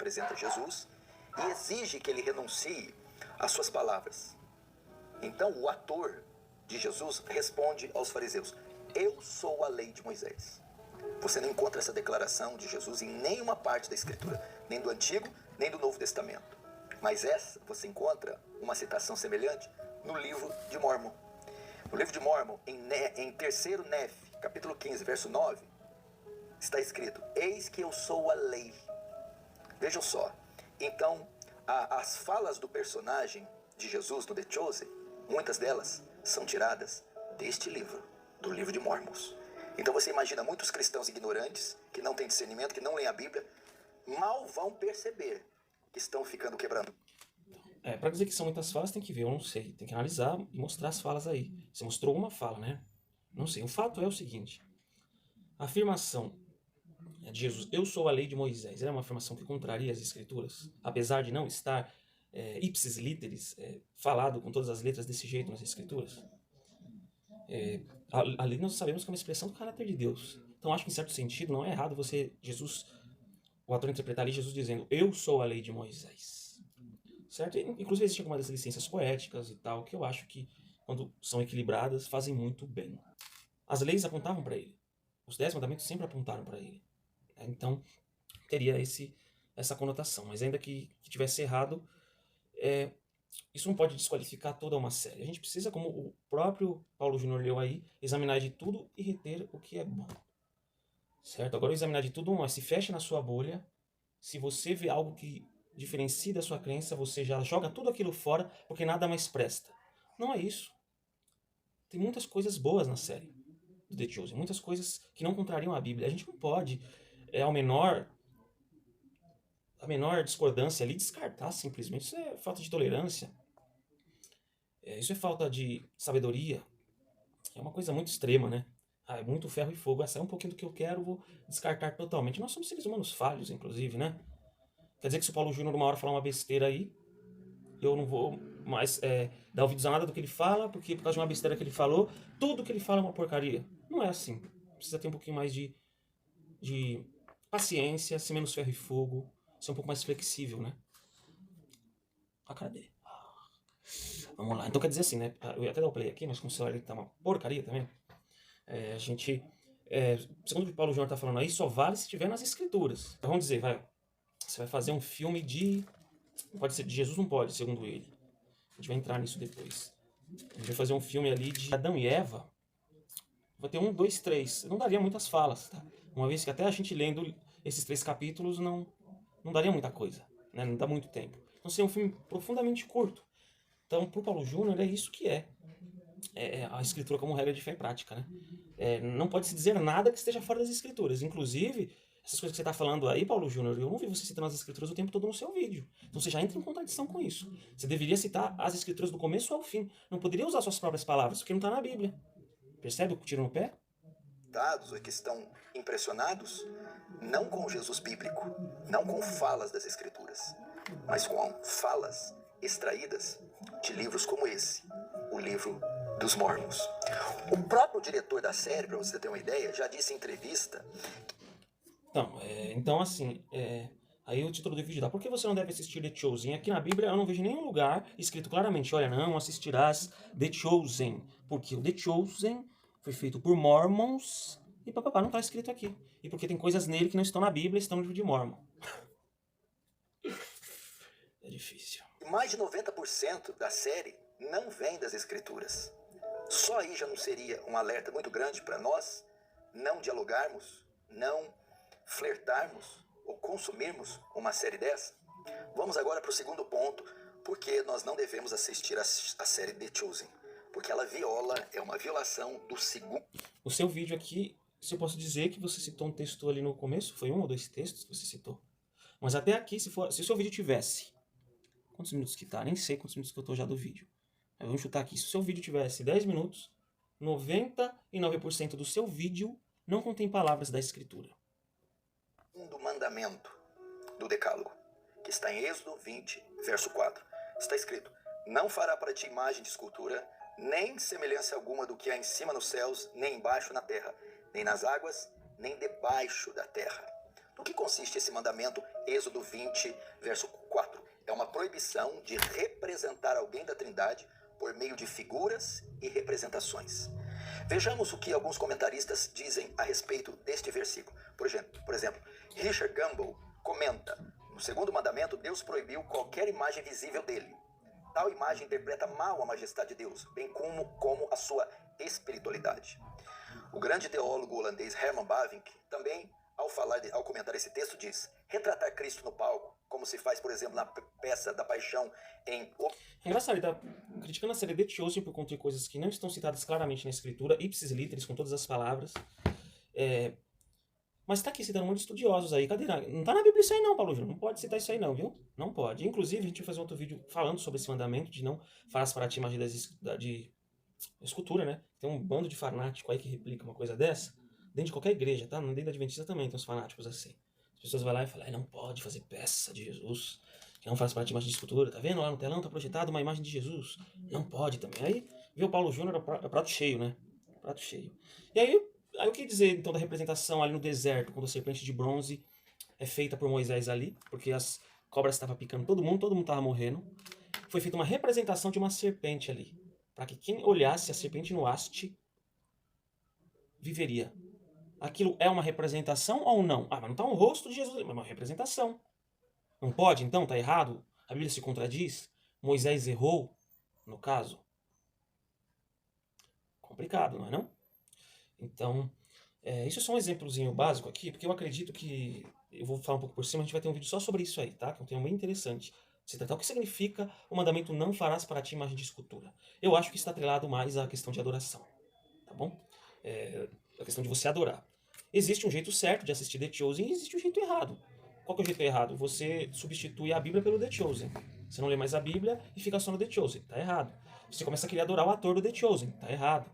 apresenta Jesus e exige que ele renuncie às suas palavras. Então o ator de Jesus responde aos fariseus: eu sou a lei de Moisés. Você não encontra essa declaração de Jesus em nenhuma parte da Escritura, nem do Antigo, nem do Novo Testamento. Mas essa, você encontra uma citação semelhante no livro de Mórmon. No livro de Mórmon, em 3º Nef, capítulo 15, verso 9, está escrito: eis que eu sou a lei. Vejam só, então, as falas do personagem de Jesus no The Chosen, muitas delas são tiradas deste livro, do livro de Mórmons. Então você imagina muitos cristãos ignorantes, que não têm discernimento, que não leem a Bíblia, mal vão perceber que estão ficando quebrando. Para dizer que são muitas falas, tem que ver, eu não sei. Tem que analisar e mostrar as falas aí. Você mostrou uma fala, né? Não sei. O fato é o seguinte: a afirmação de Jesus, eu sou a lei de Moisés, é uma afirmação que contraria as Escrituras, apesar de não estar ipsis literis, falado com todas as letras desse jeito nas Escrituras. Ali nós sabemos que é uma expressão do caráter de Deus. Então acho que em certo sentido não é errado o ator interpretar ali Jesus dizendo, eu sou a lei de Moisés. Certo? Inclusive existe algumas licenças poéticas e tal, que eu acho que, quando são equilibradas, fazem muito bem. As leis apontavam para ele. Os 10 mandamentos sempre apontaram para ele. Então, teria essa conotação. Mas ainda que tivesse errado, isso não pode desqualificar toda uma série. A gente precisa, como o próprio Paulo Júnior leu aí, examinar de tudo e reter o que é bom. Certo? Agora, examinar de tudo, se fecha na sua bolha. Se você vê algo que diferencia da sua crença, você já joga tudo aquilo fora, porque nada mais presta. Não é isso. Tem muitas coisas boas na série do The Chosen, muitas coisas que não contrariam a Bíblia. A gente não pode, a menor discordância ali, descartar simplesmente. Isso é falta de tolerância. Isso é falta de sabedoria. É uma coisa muito extrema, né? É muito ferro e fogo. Essa é um pouquinho do que eu quero, vou descartar totalmente. Nós somos seres humanos falhos, inclusive, né? Quer dizer que se o Paulo Júnior uma hora falar uma besteira aí, eu não vou mais dar ouvidos a nada do que ele fala, porque por causa de uma besteira que ele falou, tudo que ele fala é uma porcaria. Não é assim. Precisa ter um pouquinho mais de paciência, ser menos ferro e fogo, ser um pouco mais flexível, né? Cadê? Vamos lá. Então quer dizer assim, né? Eu ia até dar o play aqui, mas como o celular tá uma porcaria também, a gente... segundo o que o Paulo Júnior tá falando aí, só vale se estiver nas escrituras. Então vamos dizer, você vai fazer um filme de... Pode ser de Jesus, não pode, segundo ele. A gente vai entrar nisso depois. A gente vai fazer um filme ali de Adão e Eva. Vai ter 1, 2, 3. Não daria muitas falas, tá? Uma vez que até a gente lendo esses 3 capítulos não daria muita coisa, né? Não dá muito tempo. Então seria um filme profundamente curto. Então, pro Paulo Júnior, é isso que é a escritura como regra de fé e prática, né? Não pode se dizer nada que esteja fora das escrituras. Inclusive, essas coisas que você está falando aí, Paulo Júnior, eu não vi você citando as escrituras o tempo todo no seu vídeo. Então você já entra em contradição com isso. Você deveria citar as escrituras do começo ao fim. Não poderia usar suas próprias palavras, porque não está na Bíblia. Percebe o tiro no pé? Dados que estão impressionados não com Jesus bíblico, não com falas das escrituras, mas com falas extraídas de livros como esse, o livro dos Mórmons. O próprio diretor da série, para você ter uma ideia, já disse em entrevista... Então assim, aí o título do vídeo dá: por que você não deve assistir The Chosen? Aqui na Bíblia eu não vejo nenhum lugar escrito claramente, olha, não assistirás The Chosen, porque o The Chosen foi feito por Mormons e papapá, não está escrito aqui. E porque tem coisas nele que não estão na Bíblia, estão no livro de Mormon. É difícil. Mais de 90% da série não vem das escrituras. Só aí já não seria um alerta muito grande para nós não dialogarmos, não flertarmos ou consumirmos uma série dessa? Vamos agora para o segundo ponto, porque nós não devemos assistir a série The Chosen, porque ela é uma violação do segundo... O seu vídeo aqui, se eu posso dizer que você citou um texto ali no começo, foi 1 ou 2 textos que você citou. Mas até aqui, se o seu vídeo tivesse... Quantos minutos que tá? Nem sei quantos minutos que eu tô já do vídeo. Vamos chutar aqui. Se o seu vídeo tivesse 10 minutos, 99% do seu vídeo não contém palavras da Escritura. Do mandamento do Decálogo, que está em Êxodo 20, verso 4. Está escrito: não fará para ti imagem de escultura, nem semelhança alguma do que há em cima nos céus, nem embaixo na terra, nem nas águas, nem debaixo da terra. No que consiste esse mandamento Êxodo 20, verso 4. É uma proibição de representar alguém da Trindade por meio de figuras e representações. Vejamos o que alguns comentaristas dizem a respeito deste versículo. Por exemplo, Richard Gamble comenta: no segundo mandamento, Deus proibiu qualquer imagem visível dele. Tal imagem interpreta mal a majestade de Deus, bem como a sua espiritualidade. O grande teólogo holandês Herman Bavinck também, ao comentar esse texto, diz: retratar Cristo no palco, como se faz, por exemplo, na peça da Paixão em... É engraçado, ele tá criticando a série The Chosen por conter coisas que não estão citadas claramente na escritura, ipsis literis, com todas as palavras. Mas tá aqui citando um monte de estudiosos aí. Cadê? Não tá na Bíblia isso aí não, Paulo Júnior. Não pode citar isso aí não, viu? Não pode. Inclusive, a gente vai fazer outro vídeo falando sobre esse mandamento de não farás para ti imagem de escultura, né? Tem um bando de fanático aí que replica uma coisa dessa, dentro de qualquer igreja, tá? Dentro da Adventista também tem uns fanáticos assim. As pessoas vão lá e falam: não pode fazer peça de Jesus, que não faz parte de imagem de escultura. Tá vendo lá no telão? Tá projetado uma imagem de Jesus. Não pode também. Aí, viu o Paulo Júnior, é prato cheio, né? Prato cheio. E aí o que dizer então da representação ali no deserto, quando a serpente de bronze é feita por Moisés ali, porque as cobras estavam picando todo mundo estava morrendo. Foi feita uma representação de uma serpente ali, para que quem olhasse a serpente no haste viveria. Aquilo é uma representação ou não? Ah, mas não está um rosto de Jesus, mas é uma representação. Não pode, então? Está errado? A Bíblia se contradiz? Moisés errou, no caso? Complicado, não é não? Então, isso é só um exemplozinho básico aqui, porque eu acredito que... Eu vou falar um pouco por cima, a gente vai ter um vídeo só sobre isso aí, tá? Que é um tema bem interessante. Se tratar o que significa o mandamento não farás para ti imagem de escultura. Eu acho que está atrelado mais à questão de adoração, tá bom? A questão de você adorar. Existe um jeito certo de assistir The Chosen e existe um jeito errado. Qual que é o jeito errado? Você substitui a Bíblia pelo The Chosen. Você não lê mais a Bíblia e fica só no The Chosen. Tá errado. Você começa a querer adorar o ator do The Chosen. Tá errado.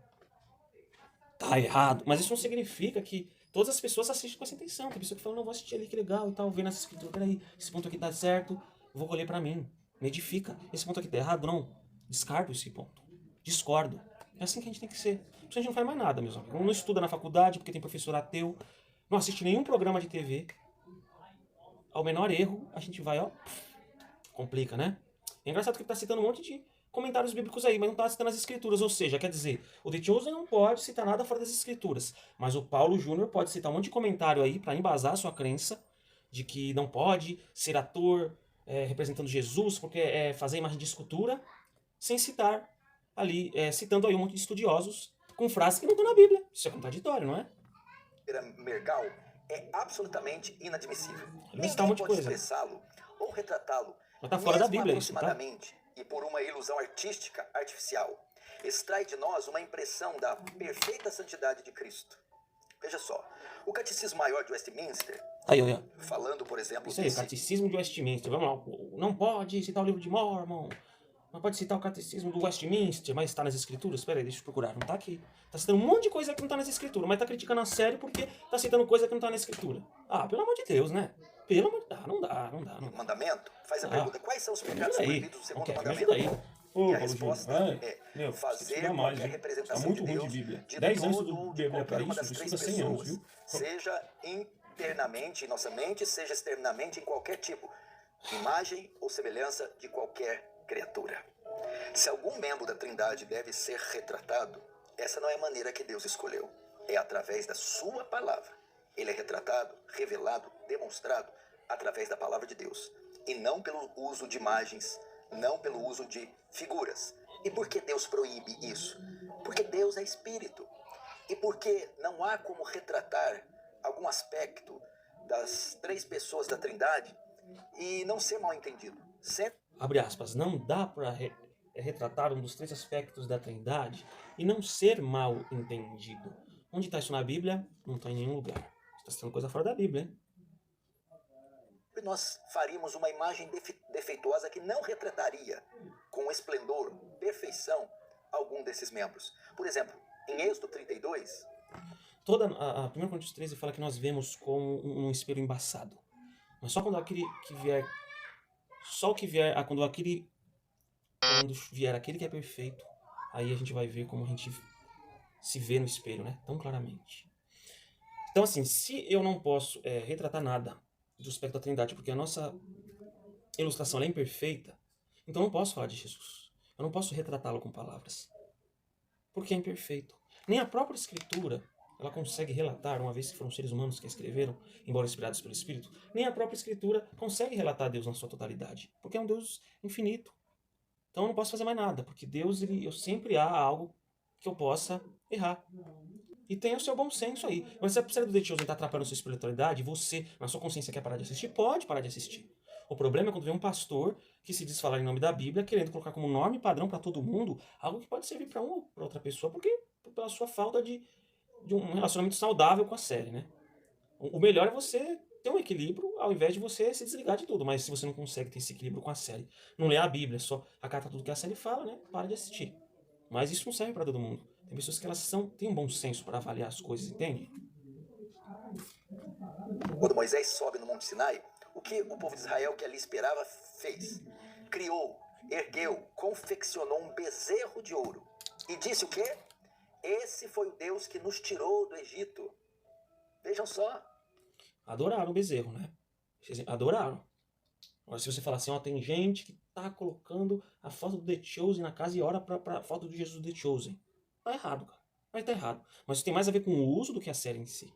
Tá errado. Mas isso não significa que todas as pessoas assistem com essa intenção. Tem pessoa que fala: não, vou assistir ali, que legal e tal, vendo essa escritura, peraí, esse ponto aqui tá certo, eu vou colher pra mim. Me edifica. Esse ponto aqui tá errado, não. Descarto esse ponto. Discordo. É assim que a gente tem que ser. Por isso a gente não faz mais nada, meus amigos. Não estuda na faculdade porque tem professor ateu. Não assiste nenhum programa de TV. Ao menor erro, a gente vai, ó, complica, né? É engraçado que ele tá citando um monte de comentários bíblicos aí, mas não tá citando as escrituras. Ou seja, quer dizer, o The Chosen não pode citar nada fora das escrituras. Mas o Paulo Júnior pode citar um monte de comentário aí para embasar a sua crença de que não pode ser ator representando Jesus, porque é fazer imagem de escultura, sem citar ali, citando aí um monte de estudiosos com frases que não estão na Bíblia. Isso é contraditório, não é? Mergal é absolutamente inadmissível. Ninguém pode expressá-lo ou retratá-lo, mas tá fora da Bíblia aproximadamente, isso, tá? E por uma ilusão artística artificial, extrai de nós uma impressão da perfeita santidade de Cristo. Veja só, o Catecismo Maior de Westminster, falando, por exemplo... Isso aí, o Catecismo de Westminster, vamos lá, não pode citar o livro de Mormon, não pode citar o Catecismo do Westminster, mas está nas escrituras? Espera aí, deixa eu procurar, não tá aqui. Tá citando um monte de coisa que não tá nas escrituras, mas tá criticando a série porque tá citando coisa que não tá na escritura. Ah, pelo amor de Deus, né? Pelo amor de Deus, não dá. O mandamento faz a pergunta: quais são os pecados proibidos do segundo mandamento? Me ajuda aí. E a resposta é fazer qualquer representação de Deus de 10 anos de qualquer uma das isso, três estuda 100 anos, pessoas, viu? seja internamente em nossa mente, seja externamente em qualquer tipo de imagem ou semelhança de qualquer criatura. Se algum membro da Trindade deve ser retratado, essa não é a maneira que Deus escolheu. É através da sua palavra. Ele é retratado, revelado, demonstrado através da palavra de Deus. E não pelo uso de imagens, não pelo uso de figuras. E por que Deus proíbe isso? Porque Deus é espírito. E porque não há como retratar algum aspecto das três pessoas da Trindade e não ser mal entendido. Abre aspas, não dá para retratar um dos três aspectos da Trindade e não ser mal entendido. Onde está isso na Bíblia? Não está em nenhum lugar. Está citando coisa fora da Bíblia, hein? Nós faríamos uma imagem defeituosa que não retrataria com esplendor, perfeição, algum desses membros. Por exemplo, em Êxodo 32... A 1 Coríntios 13 fala que nós vemos como um espelho embaçado. Mas só quando aquele que vier... Só o que vier... Quando vier aquele que é perfeito, aí a gente vai ver como a gente se vê no espelho, né? Tão claramente. Então, assim, se eu não posso retratar nada do aspecto da Trindade, porque a nossa ilustração ela é imperfeita, então eu não posso falar de Jesus. Eu não posso retratá-lo com palavras, porque é imperfeito. Nem a própria Escritura ela consegue relatar, uma vez que foram seres humanos que a escreveram, embora inspirados pelo Espírito, nem a própria Escritura consegue relatar Deus na sua totalidade, porque é um Deus infinito. Então eu não posso fazer mais nada, porque Deus, eu sempre há algo que eu possa errar. E tem o seu bom senso aí. Mas se a série do The Chosen está atrapalhando a sua espiritualidade, você, na sua consciência, quer parar de assistir, pode parar de assistir. O problema é quando vem um pastor que se diz falar em nome da Bíblia, querendo colocar como norma e padrão para todo mundo, algo que pode servir para uma ou para outra pessoa, porque pela sua falta de um relacionamento saudável com a série, né? O melhor é você ter um equilíbrio, ao invés de você se desligar de tudo. Mas se você não consegue ter esse equilíbrio com a série, não lê a Bíblia, só acata tudo que a série fala, né? Para de assistir. Mas isso não serve para todo mundo. Tem pessoas que elas têm um bom senso para avaliar as coisas, entende? Quando Moisés sobe no Monte Sinai, o que o povo de Israel que ali esperava fez? Criou, ergueu, confeccionou um bezerro de ouro. E disse o quê? Esse foi o Deus que nos tirou do Egito. Vejam só. Adoraram o bezerro, né? Adoraram. Agora, se você falar assim, ó, tem gente que tá colocando a foto do The Chosen na casa e ora pra foto de Jesus do The Chosen. Tá errado, cara. Mas tá errado. Mas isso tem mais a ver com o uso do que a série em si.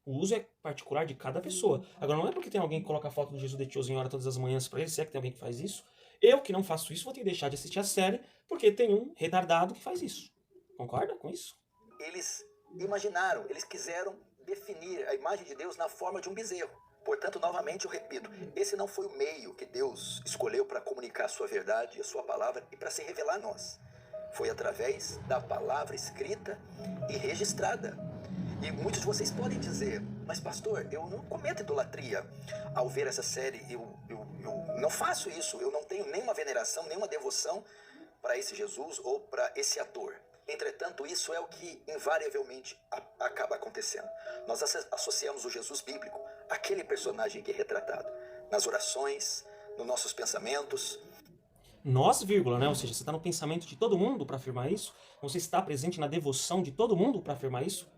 O uso é particular de cada pessoa. Agora, não é porque tem alguém que coloca a foto do Jesus The Chosen e ora todas as manhãs pra ele, se é que tem alguém que faz isso. Eu que não faço isso, vou ter que deixar de assistir a série, porque tem um retardado que faz isso. Concorda com isso? Eles imaginaram, eles quiseram definir a imagem de Deus na forma de um bezerro. Portanto, novamente eu repito, esse não foi o meio que Deus escolheu para comunicar a sua verdade, a sua palavra e para se revelar a nós. Foi através da palavra escrita e registrada. E muitos de vocês podem dizer, mas pastor, eu não cometo idolatria ao ver essa série, eu não faço isso, eu não tenho nenhuma veneração, nenhuma devoção para esse Jesus ou para esse ator. Entretanto, isso é o que invariavelmente acaba acontecendo. Nós associamos o Jesus bíblico àquele personagem que é retratado nas orações, nos nossos pensamentos. Nós, vírgula, né? Ou seja, você está no pensamento de todo mundo para afirmar isso? Você está presente na devoção de todo mundo para afirmar isso?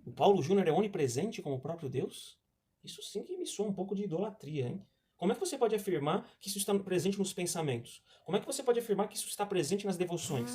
O Paulo Júnior é onipresente como o próprio Deus? Isso sim que me soa um pouco de idolatria, hein? Como é que você pode afirmar que isso está presente nos pensamentos? Como é que você pode afirmar que isso está presente nas devoções?